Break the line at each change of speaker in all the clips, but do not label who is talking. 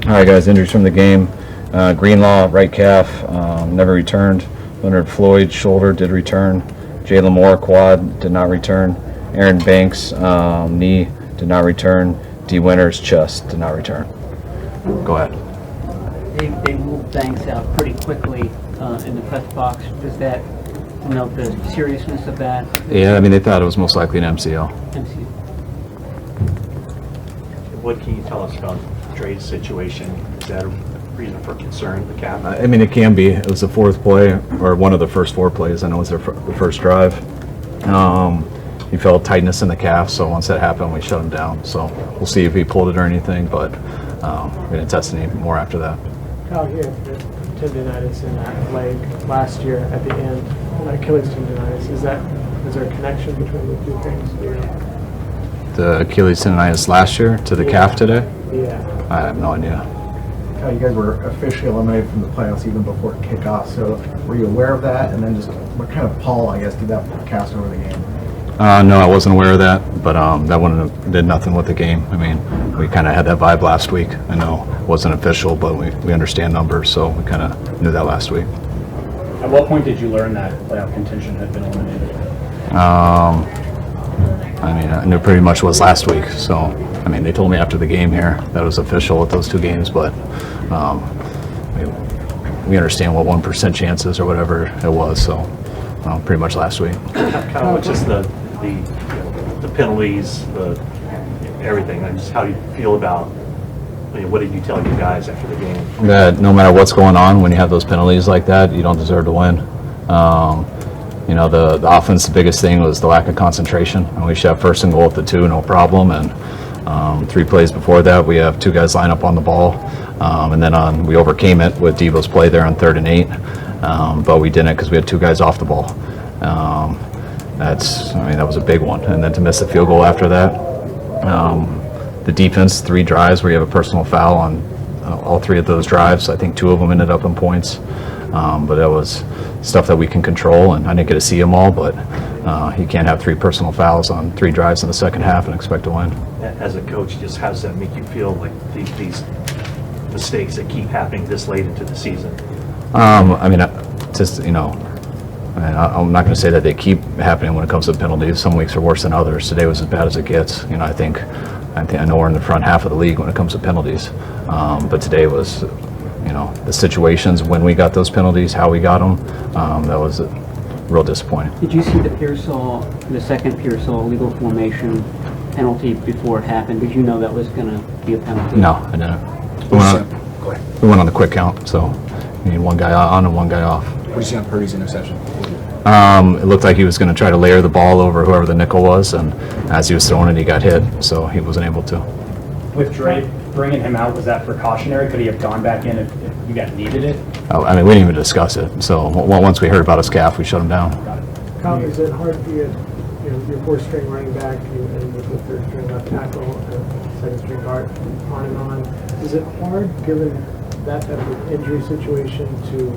All right, guys, injuries from the game. Greenlaw, right calf, never returned. Leonard Floyd, shoulder, did return. Jalen Moore, quad, did not return. Aaron Banks, knee, did not return. D. Winters, chest, did not return. Go ahead.
They moved Banks out pretty quickly in the press box. Does that denote the seriousness of that?
Yeah, I mean, they thought it was most likely an MCL.
What can you tell us about Dre's situation? Is that a reason for concern, the calf?
I mean, it can be. It was the fourth play, or one of the first four plays. I know it was the first drive. He felt tightness in the calf, so once that happened, we shut him down. So we'll see if he pulled it or anything, but we didn't test any more after that.
Kyle, he had tendinitis in that leg last year at the end, Achilles tendinitis. Is there a connection between the two things?
The Achilles tendinitis last year to the calf today?
Yeah.
I have no idea.
You guys were officially eliminated from the playoffs even before kickoff, so were you aware of that? And then just what kind of pall, I guess, did that cast over the game?
No, I wasn't aware of that, but that wouldn't have did nothing with the game. I mean, we kind of had that vibe last week. I know it wasn't official, but we understand numbers, so we kind of knew that last week.
At what point did you learn that playoff contention had been eliminated?
I mean, I knew pretty much was last week, so I mean, they told me after the game here that it was official with those two games, but we understand what 1% chance is or whatever it was, so pretty much last week.
Kind of what's just the penalties, everything. And just how do you feel about? I mean, what did you tell you guys after the game?
That no matter what's going on, when you have those penalties like that, you don't deserve to win. You know, the offense, the biggest thing was the lack of concentration. And we should have first and goal at the 2, no problem. And 3 plays before that, we have 2 guys line up on the ball. And then we overcame it with Devo's play there on 3rd and 8. But we didn't because we had 2 guys off the ball. That was a big one. And then to miss the field goal after that. The defense, 3 drives where you have a personal foul on all 3 of those drives. I think 2 of them ended up in points. But that was stuff that we can control, and I didn't get to see them all, but you can't have 3 personal fouls on 3 drives in the second half and expect to win.
As a coach, just how does that make you feel, like these mistakes that keep happening this late into the season?
I mean, just, you know, I'm not going to say that they keep happening when it comes to penalties. Some weeks are worse than others. Today was as bad as it gets. You know, I know we're in the front half of the league when it comes to penalties, but today was, you know, the situations when we got those penalties, how we got them, that was real disappointing.
Did you see the second Pearsall legal formation penalty before it happened? Did you know that was going to be a penalty?
No, I didn't. We went on the quick count, so you need 1 guy on and 1 guy off.
What do you see on Purdy's interception?
It looked like he was going to try to layer the ball over whoever the nickel was, and as he was throwing it, he got hit, so he wasn't able to.
With Dre bringing him out, was that precautionary? Could he have gone back in if you guys needed it?
Oh, I mean, we didn't even discuss it. So once we heard about his calf, we shut him down.
Kyle, is it hard for you, your 4th-string running back and with the 3rd-string left tackle and 2nd-string guard, on and on? Is it hard, given that type of injury situation, to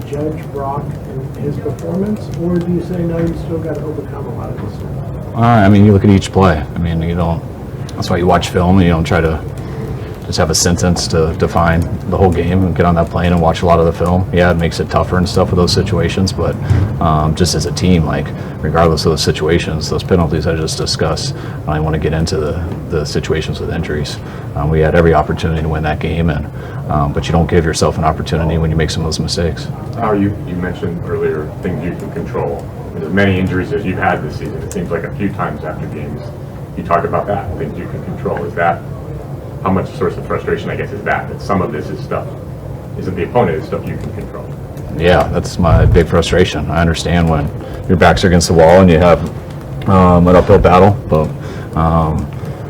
judge Brock and his performance, or do you say no, you still got to overcome a lot of this stuff?
I mean, you look at each play. I mean, you don't. That's why you watch film. You don't try to just have a sentence to define the whole game and get on that plane and watch a lot of the film. Yeah, it makes it tougher and stuff with those situations, but just as a team, like, regardless of those situations, those penalties I just discussed, I don't want to get into the situations with injuries. We had every opportunity to win that game, but you don't give yourself an opportunity when you make some of those mistakes.
You mentioned earlier things you can control. As many injuries as you've had this season, it seems like a few times after games, you talk about that, things you can control. Is that, how much source of frustration, I guess, is that some of this is stuff, isn't the opponent, it's stuff you can control?
Yeah, that's my big frustration. I understand when your backs are against the wall and you have an uphill battle, but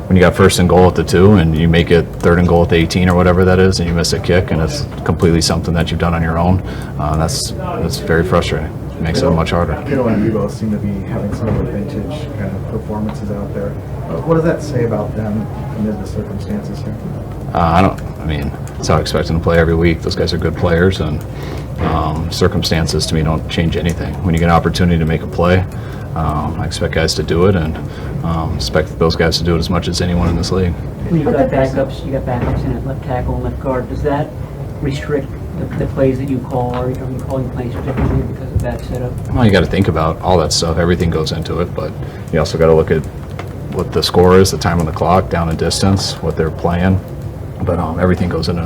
when you got 1st and goal at the 2 and you make it 3rd and goal at the 18 or whatever that is, and you miss a kick and it's completely something that you've done on your own, that's very frustrating. It makes it much harder.
Kittle and Devo seem to be having some of the vintage kind of performances out there. What does that say about them amid the circumstances here?
I mean, that's how I expect them to play every week. Those guys are good players, and circumstances to me don't change anything. When you get an opportunity to make a play, I expect guys to do it, and expect those guys to do it as much as anyone in this league.
When you've got backups, in at left tackle and left guard, does that restrict the plays that you call, or are you calling plays differently because of that setup?
Well, you got to think about all that stuff. Everything goes into it, but you also got to look at what the score is, the time on the clock, down and distance, what they're playing. But everything goes into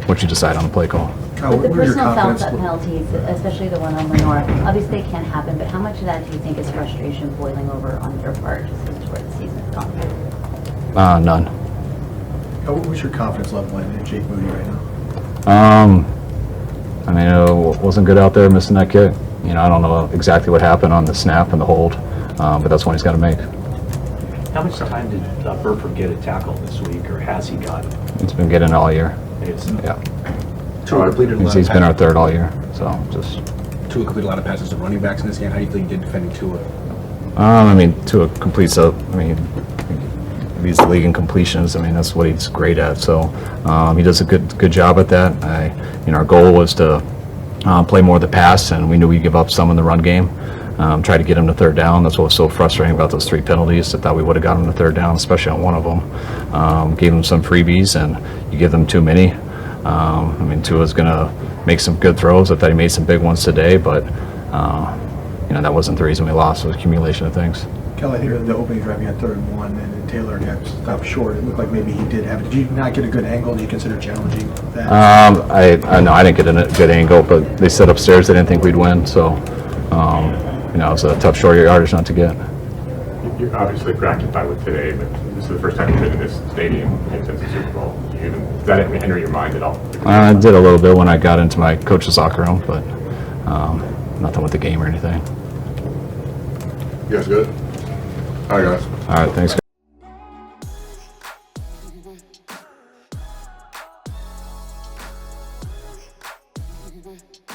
what you decide on the play call.
Kyle,
With the
what are your
personal fouls
confidence?
penalties, especially the one on Lenore, obviously they can't happen, but how much of that do you think is frustration boiling over on their part just as to where the season has gone?
None.
What's your confidence level in Jake Moody right now?
I mean, it wasn't good out there missing that kick. You know, I don't know exactly what happened on the snap and the hold, but that's one he's got to make.
How much time did Burford get a tackle this week, or has he got it?
He's been getting it all year.
It's,
Yeah,
Tua completed a lot
he's
of
been our
passes.
third all year. So just,
Tua completed a lot of passes to running backs in this game. How do you think he did defending Tua?
I mean, Tua completes up. I mean, he leads the league in completions. I mean, that's what he's great at. So he does a good job at that. Our goal was to play more of the pass, and we knew we'd give up some in the run game. Try to get him to third down. That's what was so frustrating about those 3 penalties. I thought we would have got him to third down, especially on one of them. Gave him some freebies, and you give them too many. I mean, Tua's going to make some good throws. I thought he made some big ones today, but that wasn't the reason we lost. It was accumulation of things.
Kelly, here the opening drive, you had 3rd and 1, and Taylor got stopped short. It looked like maybe he did have it. Did you not get a good angle? Did you consider challenging that?
I didn't get a good angle, but they said upstairs they didn't think we'd win, so it was a tough short yardage not to get.
You're obviously preoccupied with today, but this is the first time you've been in this stadium since the Super Bowl. Does that enter your mind at all?
I did a little bit when I got into my coach's locker room, but nothing with the game or anything.
You guys good? All right, guys.
All right, thanks.
Mm-hmm.